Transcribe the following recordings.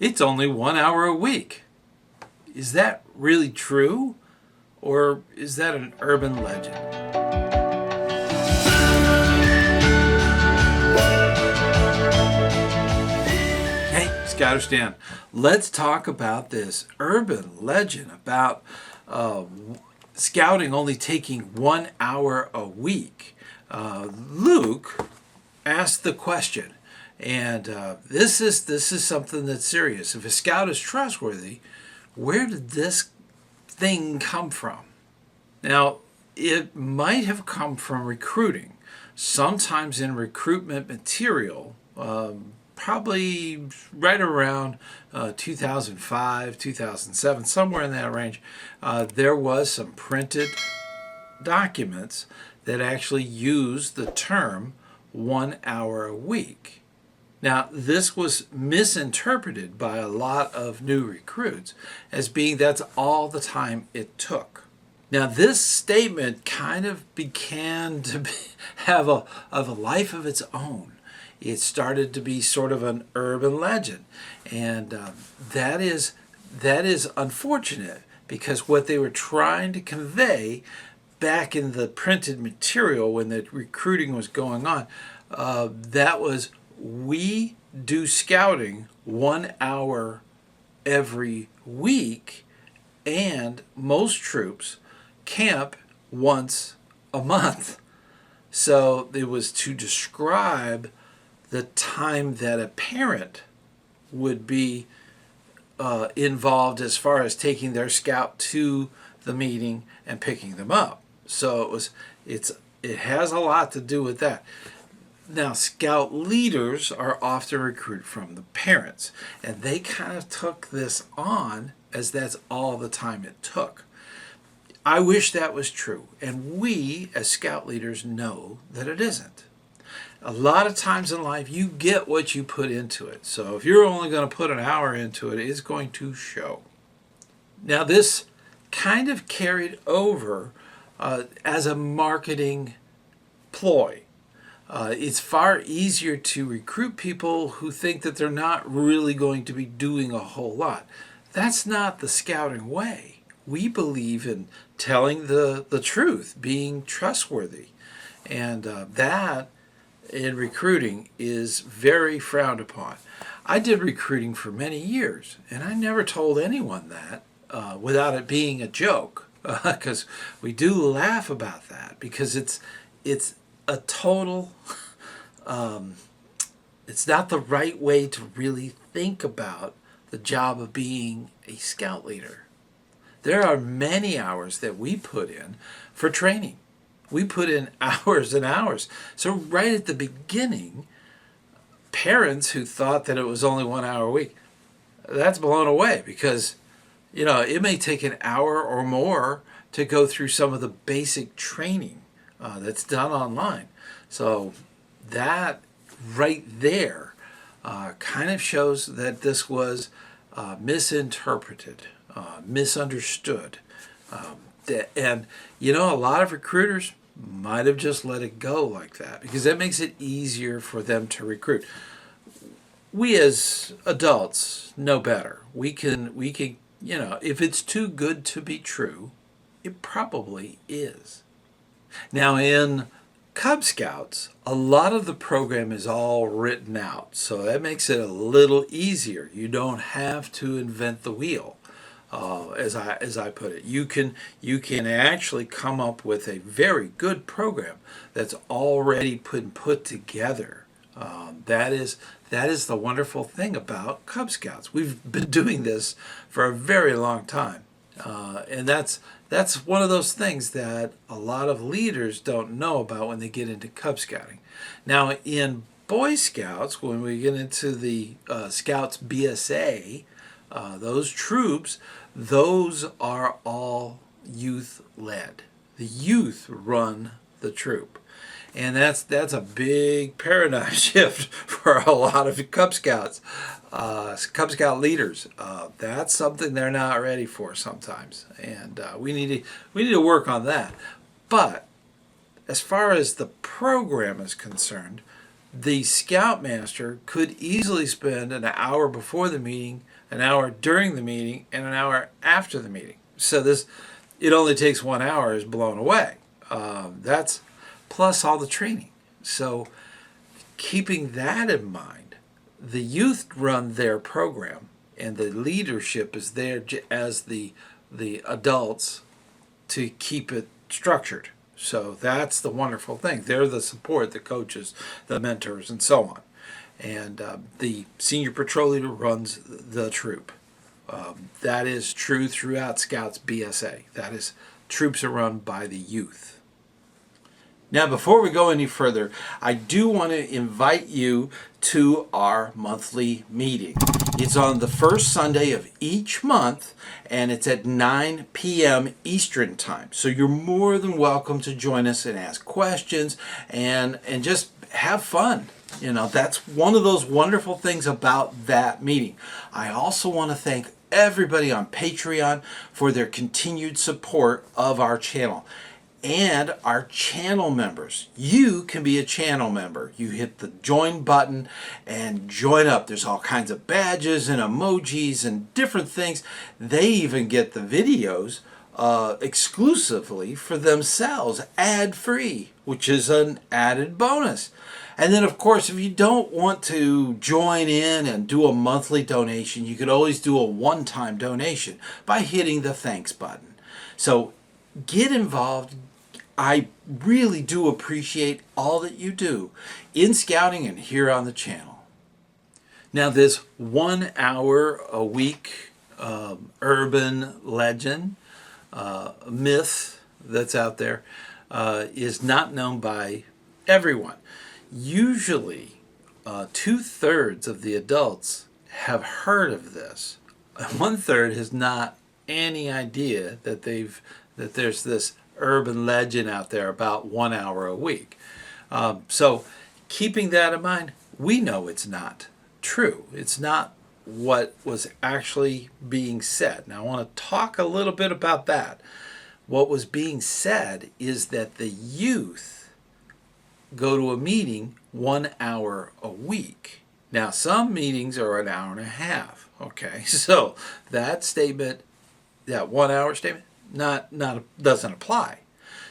It's only 1 hour a week. Is that really true? Or is that an urban legend? Hey, ScouterStan, let's talk about this urban legend about scouting only taking 1 hour a week. Luke asked the question, and this is something that's serious. If a scout is trustworthy, where did this thing come from? Now, it might have come from recruiting. Sometimes in recruitment material, probably right around 2005, 2007, somewhere in that range, there was some printed documents that actually used the term 1 hour a week. Now, this was misinterpreted by a lot of new recruits as being that's all the time it took. Now, this statement kind of began to have a life of its own. It started to be sort of an urban legend, and that is unfortunate, because what they were trying to convey back in the printed material when the recruiting was going on, that was, we do scouting 1 hour every week, and most troops camp once a month. So it was to describe the time that a parent would be involved as far as taking their scout to the meeting and picking them up. So it has a lot to do with that. Now, scout leaders are often recruited from the parents, and they kind of took this on as that's all the time it took. I wish that was true, and we as scout leaders know that it isn't. A lot of times in life, you get what you put into it. So if you're only going to put an hour into it, it's going to show. Now, this kind of carried over as a marketing ploy. It's far easier to recruit people who think that they're not really going to be doing a whole lot. That's not the scouting way. We believe in telling the truth, being trustworthy. And that in recruiting is very frowned upon. I did recruiting for many years, and I never told anyone that without it being a joke, because we do laugh about that, because it's a total, it's not the right way to really think about the job of being a scout leader. There are many hours that we put in for training. We put in hours and hours. So right at the beginning, parents who thought that it was only 1 hour a week, that's blown away, because it may take an hour or more to go through some of the basic training that's done online. So that right there kind of shows that this was misinterpreted, misunderstood. And a lot of recruiters might have just let it go like that, because that makes it easier for them to recruit. We as adults know better. We can if it's too good to be true, it probably is. Now, in Cub Scouts, a lot of the program is all written out, so that makes it a little easier. You don't have to invent the wheel, as I put it. You can actually come up with a very good program that's already put together. That is the wonderful thing about Cub Scouts. We've been doing this for a very long time, and that's one of those things that a lot of leaders don't know about when they get into Cub Scouting. Now, in Boy Scouts, when we get into the Scouts BSA, those troops, those are all youth-led. The youth run the troop. And that's a big paradigm shift for a lot of Cub Scouts, Cub Scout leaders. That's something they're not ready for sometimes, and we need to work on that. But as far as the program is concerned, the Scoutmaster could easily spend an hour before the meeting, an hour during the meeting, and an hour after the meeting. So it only takes 1 hour is blown away. That's plus all the training. So keeping that in mind, the youth run their program, and the leadership is there as the adults to keep it structured. So that's the wonderful thing. They're the support, the coaches, the mentors, and so on. And the senior patrol leader runs the troop. That is true throughout Scouts BSA. That is, troops are run by the youth. Now, before we go any further, I do want to invite you to our monthly meeting. It's on the first Sunday of each month, and it's at 9 p.m. Eastern Time. So you're more than welcome to join us and ask questions and just have fun. You know, that's one of those wonderful things about that meeting. I also want to thank everybody on Patreon for their continued support of our channel. And our channel members. You can be a channel member. You hit the join button and join up. There's all kinds of badges and emojis and different things. They even get the videos exclusively for themselves, ad-free, which is an added bonus. And then, of course, if you don't want to join in and do a monthly donation, you could always do a one-time donation by hitting the thanks button. So get involved. I really do appreciate all that you do in scouting and here on the channel. Now, this 1 hour a week urban legend, myth that's out there is not known by everyone. Usually, 2/3 of the adults have heard of this. 1/3 has not any idea that there's this urban legend out there about 1 hour a week. So keeping that in mind, we know it's not true. It's not what was actually being said. Now I want to talk a little bit about that. What was being said is that the youth go to a meeting 1 hour a week. Now some meetings are an hour and a half. Okay, so that statement, that 1 hour statement, doesn't apply.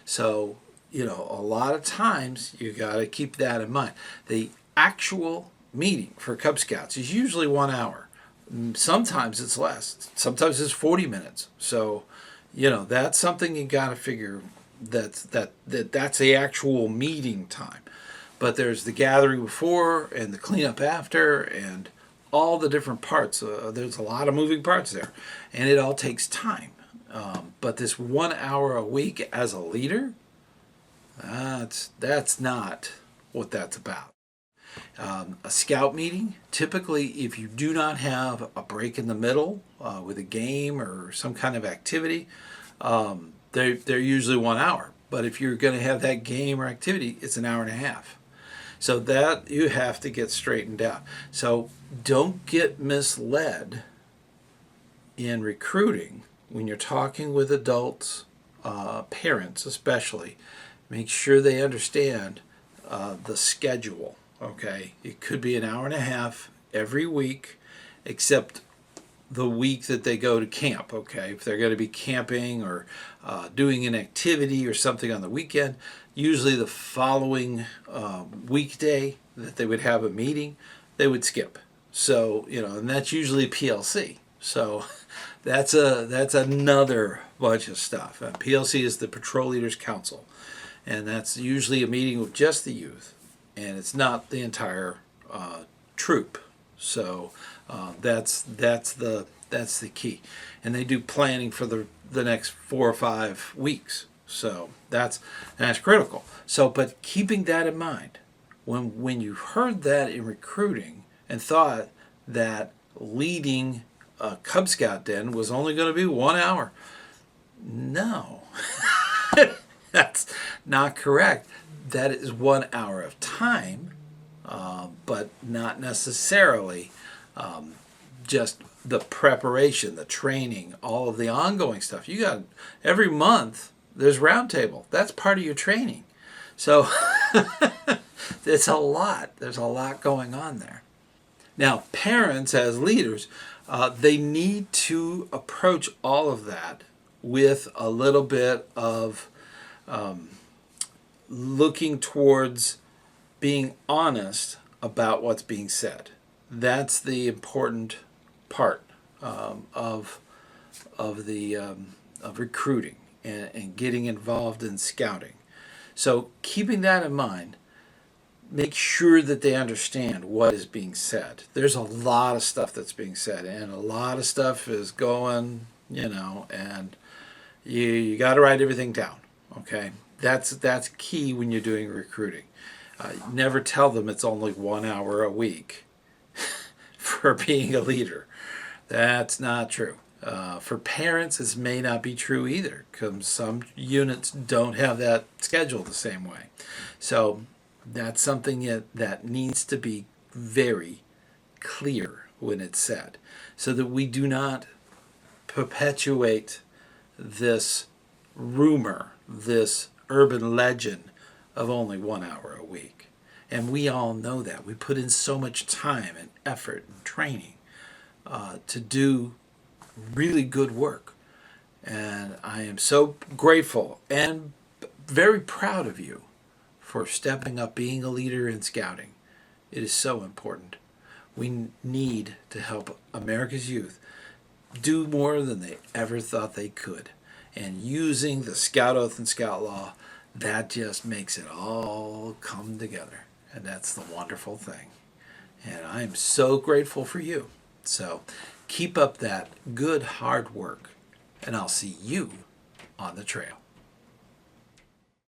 So, you know, a lot of times you got to keep that in mind. The actual meeting for Cub Scouts is usually 1 hour. Sometimes it's less. Sometimes it's 40 minutes. So, you know, that's something you got to figure that's the actual meeting time. But there's the gathering before and the cleanup after and all the different parts. There's a lot of moving parts there, and it all takes time. But this 1 hour a week as a leader, that's not what that's about. A scout meeting, typically if you do not have a break in the middle with a game or some kind of activity, they're usually 1 hour. But if you're going to have that game or activity, it's an hour and a half. So that you have to get straightened out. So don't get misled in recruiting. When you're talking with adults, parents especially, make sure they understand the schedule, okay? It could be an hour and a half every week, except the week that they go to camp, okay? If they're going to be camping or doing an activity or something on the weekend, usually the following weekday that they would have a meeting, they would skip. So, you know, and that's usually PLC. So that's another bunch of stuff. PLC is the Patrol Leaders Council, and that's usually a meeting with just the youth, and it's not the entire troop. So that's the key, and they do planning for the next 4 or 5 weeks. So that's critical. So, but keeping that in mind, when you heard that in recruiting and thought that leading a Cub Scout den was only going to be 1 hour. No, that's not correct. That is 1 hour of time, but not necessarily just the preparation, the training, all of the ongoing stuff. You got every month there's roundtable. That's part of your training. So It's a lot. There's a lot going on there. Now, parents as leaders, they need to approach all of that with a little bit of looking towards being honest about what's being said. That's the important part of of recruiting and getting involved in scouting. So keeping that in mind, make sure that they understand what is being said. There's a lot of stuff that's being said, and a lot of stuff is going, and you got to write everything down. Okay, that's key when you're doing recruiting. Never tell them it's only 1 hour a week for being a leader. That's not true. For parents, this may not be true either, because some units don't have that scheduled the same way. So that's something that needs to be very clear when it's said, so that we do not perpetuate this rumor, this urban legend of only 1 hour a week. And we all know that. We put in so much time and effort and training to do really good work. And I am so grateful and very proud of you for stepping up, being a leader in scouting. It is so important. We need to help America's youth do more than they ever thought they could. And using the Scout Oath and Scout Law, that just makes it all come together. And that's the wonderful thing. And I am so grateful for you. So keep up that good hard work, and I'll see you on the trail.